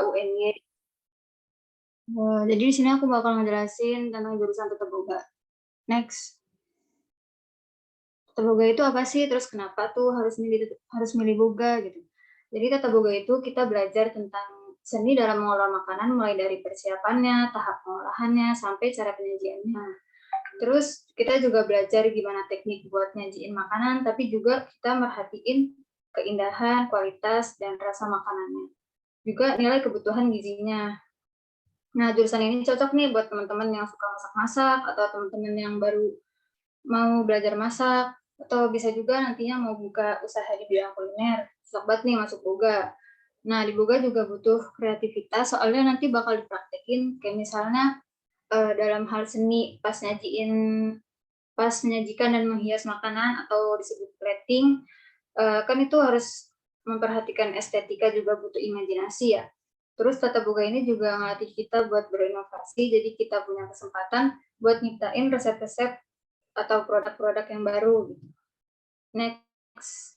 UNY. Jadi di sini aku bakal ngejelasin tentang jurusan Tata Boga. Next. Tata Boga itu apa sih? Terus kenapa tuh harus milih boga gitu. Jadi Tata Boga itu kita belajar tentang seni dalam mengolah makanan mulai dari persiapannya, tahap pengolahannya, sampai cara penyajiannya. Terus kita juga belajar gimana teknik buat nyajiin makanan, tapi juga kita merhatiin keindahan, kualitas, dan rasa makanannya. Juga nilai kebutuhan gizinya. Nah, jurusan ini cocok nih buat teman-teman yang suka masak-masak, atau teman-teman yang baru mau belajar masak, atau bisa juga nantinya mau buka usaha di bidang kuliner. Cocok banget nih masuk boga. Nah, di boga juga butuh kreativitas, soalnya nanti bakal dipraktekin, kayak misalnya dalam hal seni pas menyajikan dan menghias makanan atau disebut plating, kan itu harus memperhatikan estetika, juga butuh imajinasi ya. Terus Tata Boga ini juga ngelatih kita buat berinovasi, jadi kita punya kesempatan buat nyiptain resep-resep atau produk-produk yang baru. Next.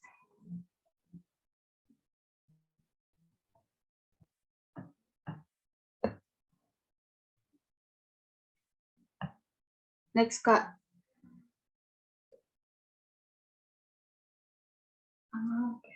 Next, Kak. Oke.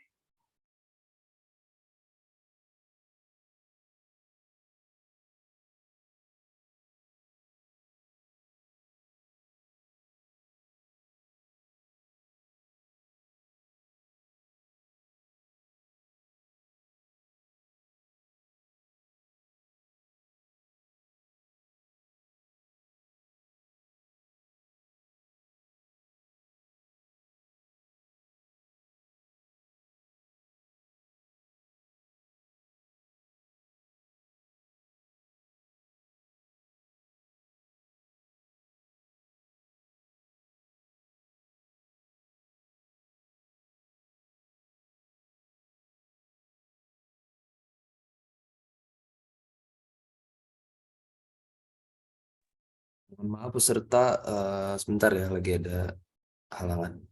Mohon maaf peserta, sebentar ya, lagi ada halangan.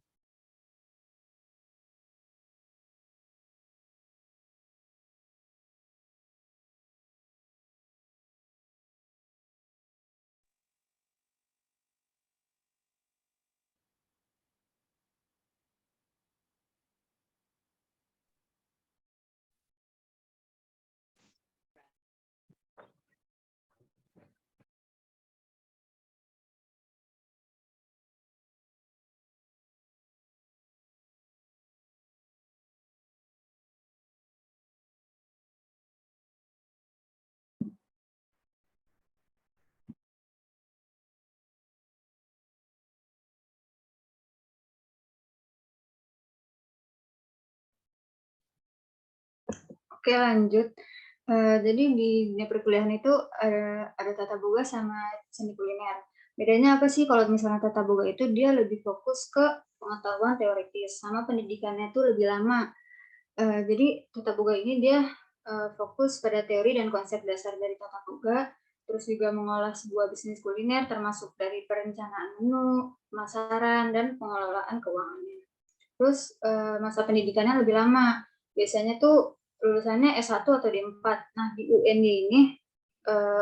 Oke, lanjut. Jadi di dunia perkuliahan itu ada Tata Boga sama seni kuliner. Bedanya apa sih? Kalau misalnya Tata Boga itu dia lebih fokus ke pengetahuan teoritis, sama pendidikannya itu lebih lama. Jadi Tata Boga ini dia fokus pada teori dan konsep dasar dari Tata Boga, terus juga mengolah sebuah bisnis kuliner termasuk dari perencanaan menu, pemasaran, dan pengelolaan keuangannya. Terus masa pendidikannya lebih lama. Biasanya tuh lulusannya S1 atau D4. Nah, di UNY ini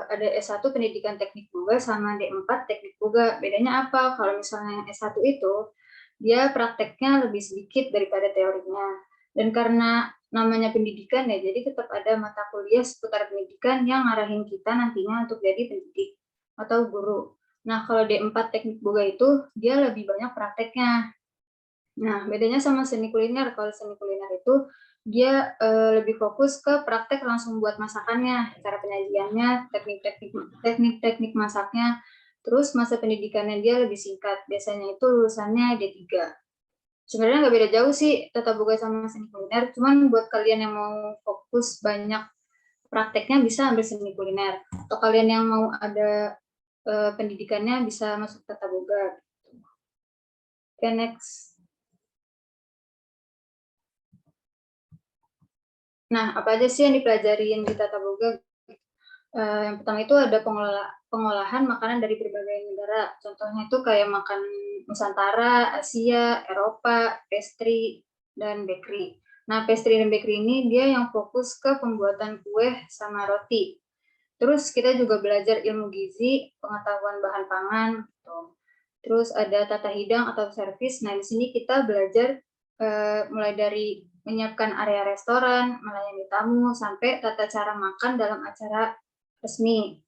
ada S1 pendidikan teknik boga sama D4 teknik boga. Bedanya apa? Kalau misalnya yang S1 itu dia prakteknya lebih sedikit daripada teorinya. Dan karena namanya pendidikan ya, jadi tetap ada mata kuliah seputar pendidikan yang ngarahin kita nantinya untuk jadi pendidik atau guru. Nah, kalau D4 teknik boga itu dia lebih banyak prakteknya. Nah, bedanya sama seni kuliner, kalau seni kuliner itu dia lebih fokus ke praktek langsung buat masakannya, cara penyajiannya, teknik-teknik masaknya, terus masa pendidikannya dia lebih singkat, biasanya itu lulusannya D3. Sebenarnya nggak beda jauh sih Tata Boga sama seni kuliner, cuman buat kalian yang mau fokus banyak prakteknya bisa ambil seni kuliner, atau kalian yang mau ada pendidikannya bisa masuk Tata Boga. Oke, next. Nah, apa aja sih yang dipelajarin di Tata Boga? Yang pertama itu ada pengolahan makanan dari berbagai negara. Contohnya itu kayak makan Nusantara, Asia, Eropa, pastry, dan bakery. Nah, pastry dan bakery ini dia yang fokus ke pembuatan kue sama roti. Terus kita juga belajar ilmu gizi, pengetahuan bahan pangan, gitu. Terus ada tata hidang atau servis. Nah, di sini kita belajar mulai dari menyiapkan area restoran, melayani tamu, sampai tata cara makan dalam acara resmi.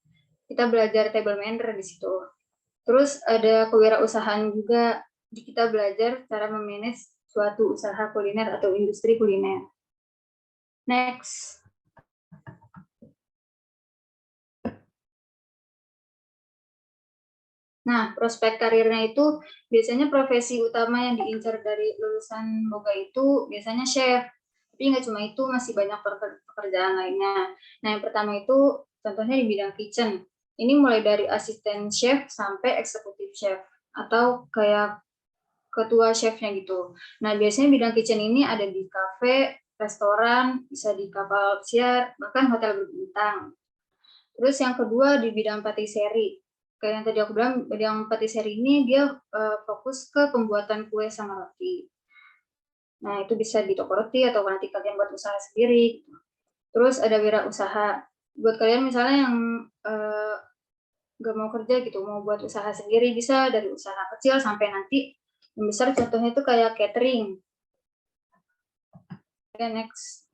Kita belajar table manner di situ. Terus ada kewirausahaan juga. Kita belajar cara memanage suatu usaha kuliner atau industri kuliner. Next. Nah, prospek karirnya itu biasanya profesi utama yang diincar dari lulusan boga itu biasanya chef. Tapi nggak cuma itu, masih banyak pekerjaan lainnya. Nah, yang pertama itu contohnya di bidang kitchen. Ini mulai dari asisten chef sampai eksekutif chef atau kayak ketua chefnya gitu. Nah, biasanya bidang kitchen ini ada di kafe, restoran, bisa di kapal pesiar, bahkan hotel berbintang. Terus yang kedua di bidang patisserie. Kayak yang tadi aku bilang, bidang patisserie ini dia fokus ke pembuatan kue sama roti. Nah, itu bisa di toko roti atau nanti kalian buat usaha sendiri. Terus ada wirausaha. Buat kalian misalnya yang nggak mau kerja gitu, mau buat usaha sendiri, bisa dari usaha kecil sampai nanti yang besar, contohnya itu kayak catering. Oke, next.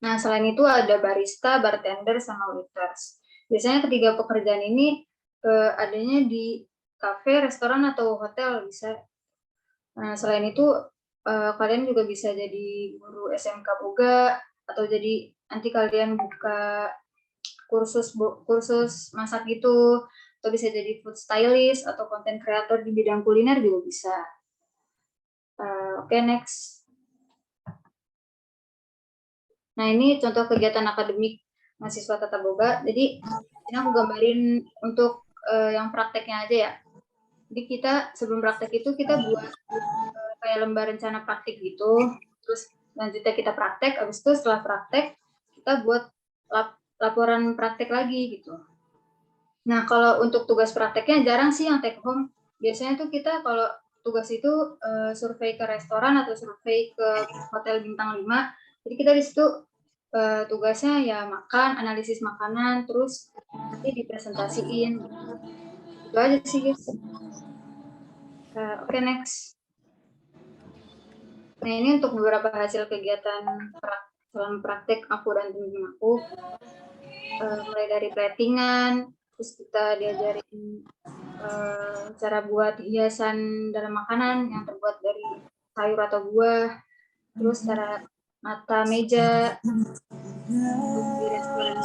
Nah, selain itu ada barista, bartender, sama waiters. Biasanya ketiga pekerjaan ini adanya di kafe, restoran, atau hotel bisa. Nah, selain itu kalian juga bisa jadi guru SMK Boga, atau jadi nanti kalian buka kursus masak gitu, atau bisa jadi food stylist atau content creator di bidang kuliner juga bisa. Oke, next. Nah, ini contoh kegiatan akademik mahasiswa Tata Boga. Jadi, ini aku gambarin untuk yang prakteknya aja ya. Jadi kita sebelum praktek itu kita buat kayak lembar rencana praktek gitu. Terus lanjutnya kita praktek, habis itu setelah praktek kita buat laporan praktek lagi gitu. Nah, kalau untuk tugas prakteknya jarang sih yang take home. Biasanya tuh kita kalau tugas itu survei ke restoran atau survei ke hotel bintang 5. Jadi kita di situ tugasnya ya makan, analisis makanan, terus nanti dipresentasiin. Itu aja sih, guys. Oke, next. Nah, ini untuk beberapa hasil kegiatan selama praktek aku dan teman aku. Mulai dari platingan, terus kita diajarin cara buat hiasan dalam makanan yang terbuat dari sayur atau buah, terus cara mata meja di restoran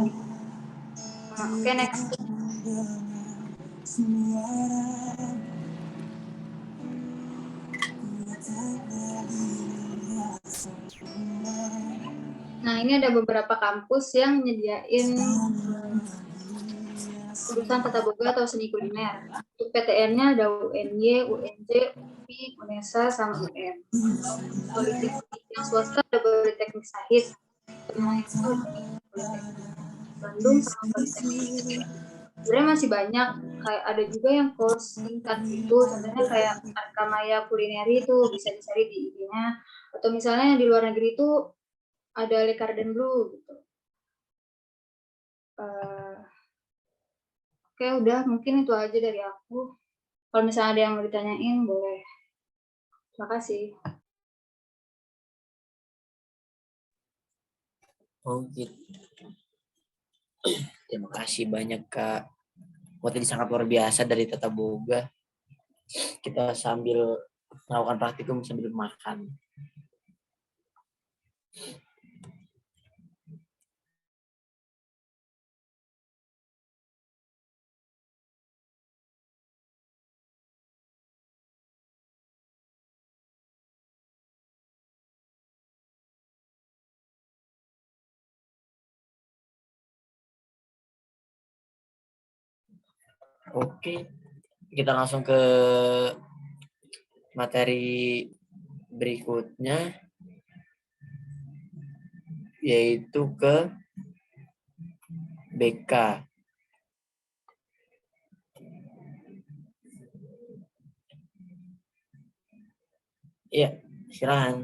gitu. Oke, next. Nah, ini ada beberapa kampus yang nyediain jurusan Tata Boga atau seni kuliner. Untuk PTN-nya ada UNY, UNJ, UPI, UNESA, sama UM. Politeknik yang swasta ada Politeknik Sahid, yang itu di Politeknik Bandung sama Politeknik. Sebenarnya masih banyak, kayak ada juga yang course tingkat gitu, contohnya kayak Arkamaya Kulineri itu bisa dicari di IG-nya, atau misalnya yang di luar negeri itu ada Le Cordon Bleu gitu. Oke, udah mungkin itu aja dari aku. Kalau misalnya ada yang mau ditanyain, boleh. Terima kasih. Oh gitu. Terima kasih banyak Kak. Materi sangat luar biasa dari Tata Boga. Kita sambil melakukan praktikum sambil makan. Oke, kita langsung ke materi berikutnya, yaitu ke BK. Iya, silakan.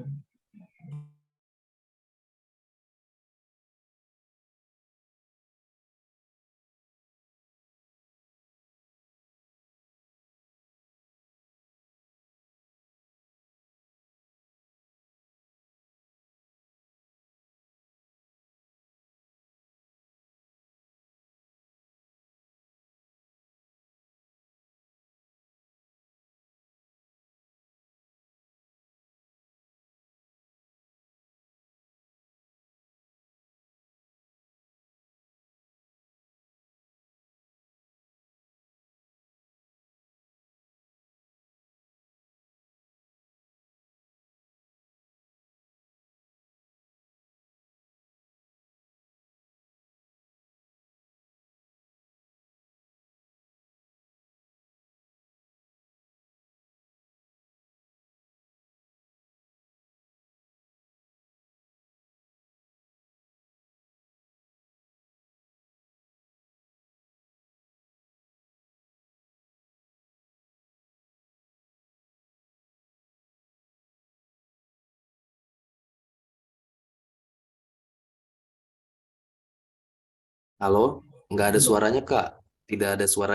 Halo, nggak ada Iya. suaranya Kak. Tidak ada suara